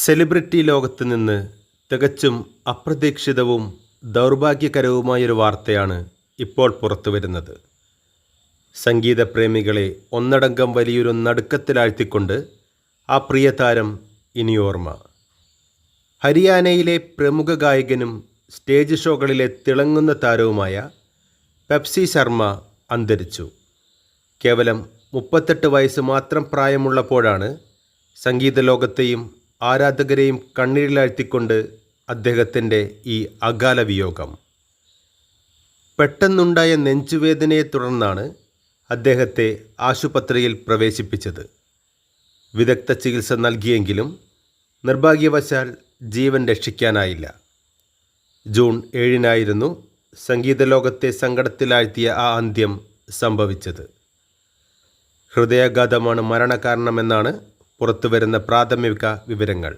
Celebrity ലോകത്ത് നിന്ന് തികച്ചും അപ്രതീക്ഷിതവും ദൗർഭാഗ്യകരവുമായൊരു വാർത്തയാണ് ഇപ്പോൾ പുറത്തുവരുന്നത്. സംഗീതപ്രേമികളെ ഒന്നടങ്കം വലിയൊരു നടുക്കത്തിലാഴ്ത്തിക്കൊണ്ട് ആ പ്രിയതാരം ഇനിയോർമ്മ. ഹരിയാനയിലെ പ്രമുഖ ഗായകനും സ്റ്റേജ് ഷോകളിലെ തിളങ്ങുന്ന താരവുമായ പെപ്സി ശർമ്മ അന്തരിച്ചു. കേവലം 38 വയസ്സ് മാത്രം പ്രായമുള്ളപ്പോഴാണ് സംഗീത ലോകത്തെയും ആരാധകരെയും കണ്ണീരിലാഴ്ത്തിക്കൊണ്ട് അദ്ദേഹത്തിൻ്റെ ഈ അകാല വിയോഗം. പെട്ടെന്നുണ്ടായ നെഞ്ചുവേദനയെ തുടർന്നാണ് അദ്ദേഹത്തെ ആശുപത്രിയിൽ പ്രവേശിപ്പിച്ചത്. വിദഗ്ധ ചികിത്സ നൽകിയെങ്കിലും നിർഭാഗ്യവശാൽ ജീവൻ രക്ഷിക്കാനായില്ല. ജൂൺ 7-നായിരുന്നു സംഗീത ലോകത്തെ സങ്കടത്തിലാഴ്ത്തിയ ആ അന്ത്യം സംഭവിച്ചത്. ഹൃദയാഘാതമാണ് മരണകാരണമെന്നാണ് പുറത്തുവരുന്ന പ്രാഥമിക വിവരങ്ങൾ.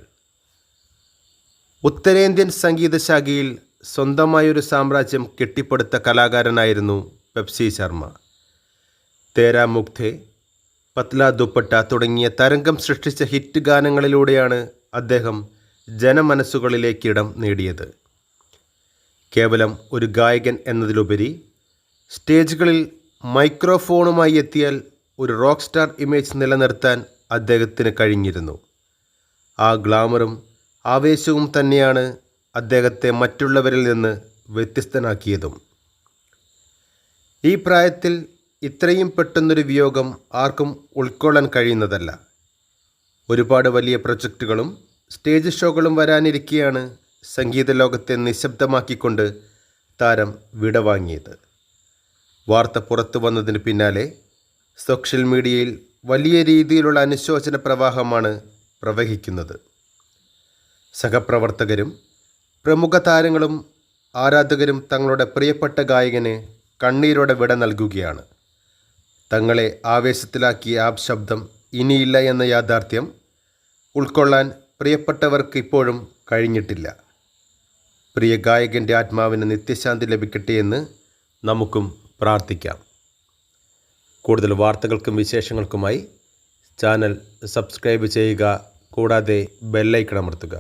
ഉത്തരേന്ത്യൻ സംഗീത ശാഖയിൽ സ്വന്തമായൊരു സാമ്രാജ്യം കെട്ടിപ്പടുത്ത കലാകാരനായിരുന്നു പെപ്സി ശർമ്മ. തേരാ മുഗ്ധേ, പത്ല ദുപ്പട്ട തുടങ്ങിയ തരംഗം സൃഷ്ടിച്ച ഹിറ്റ് ഗാനങ്ങളിലൂടെയാണ് അദ്ദേഹം ജനമനസ്സുകളിലേക്ക് ഇടം നേടിയത്. കേവലം ഒരു ഗായകൻ എന്നതിലുപരി സ്റ്റേജുകളിൽ മൈക്രോഫോണുമായി എത്തിയാൽ ഒരു റോക്ക് സ്റ്റാർ ഇമേജ് നിലനിർത്താൻ അദ്ദേഹത്തിന് കഴിഞ്ഞിരുന്നു. ആ ഗ്ലാമറും ആവേശവും തന്നെയാണ് അദ്ദേഹത്തെ മറ്റുള്ളവരിൽ നിന്ന് വ്യത്യസ്തനാക്കിയതും. ഈ പ്രായത്തിൽ ഇത്രയും പെട്ടെന്നൊരു വിയോഗം ആർക്കും ഉൾക്കൊള്ളാൻ കഴിയുന്നതല്ല. ഒരുപാട് വലിയ പ്രൊജക്റ്റുകളും സ്റ്റേജ് ഷോകളും വരാനിരിക്കെയാണ് സംഗീത ലോകത്തെ നിശബ്ദമാക്കിക്കൊണ്ട് താരം വിടവാങ്ങിയത്. വാർത്ത പുറത്തു വന്നതിന് പിന്നാലെ സോഷ്യൽ മീഡിയയിൽ വലിയ രീതിയിലുള്ള അനുശോചന പ്രവാഹമാണ് പ്രവഹിക്കുന്നത്. സഹപ്രവർത്തകരും പ്രമുഖ താരങ്ങളും ആരാധകരും തങ്ങളുടെ പ്രിയപ്പെട്ട ഗായകന് കണ്ണീരോടെ വിട നൽകുകയാണ്. തങ്ങളെ ആവേശത്തിലാക്കിയ ആ ശബ്ദം ഇനിയില്ല എന്ന യാഥാർത്ഥ്യം ഉൾക്കൊള്ളാൻ പ്രിയപ്പെട്ടവർക്ക് ഇപ്പോഴും കഴിഞ്ഞിട്ടില്ല. പ്രിയ ഗായകൻ്റെ ആത്മാവിന് നിത്യശാന്തി ലഭിക്കട്ടെ എന്ന് നമുക്കും പ്രാർത്ഥിക്കാം. കൂടുതൽ വാർത്തകൾക്കും വിശേഷങ്ങൾക്കുമായി ചാനൽ സബ്സ്ക്രൈബ് ചെയ്യുക, കൂടാതെ ബെല്ലൈക്കൺ അമർത്തുക.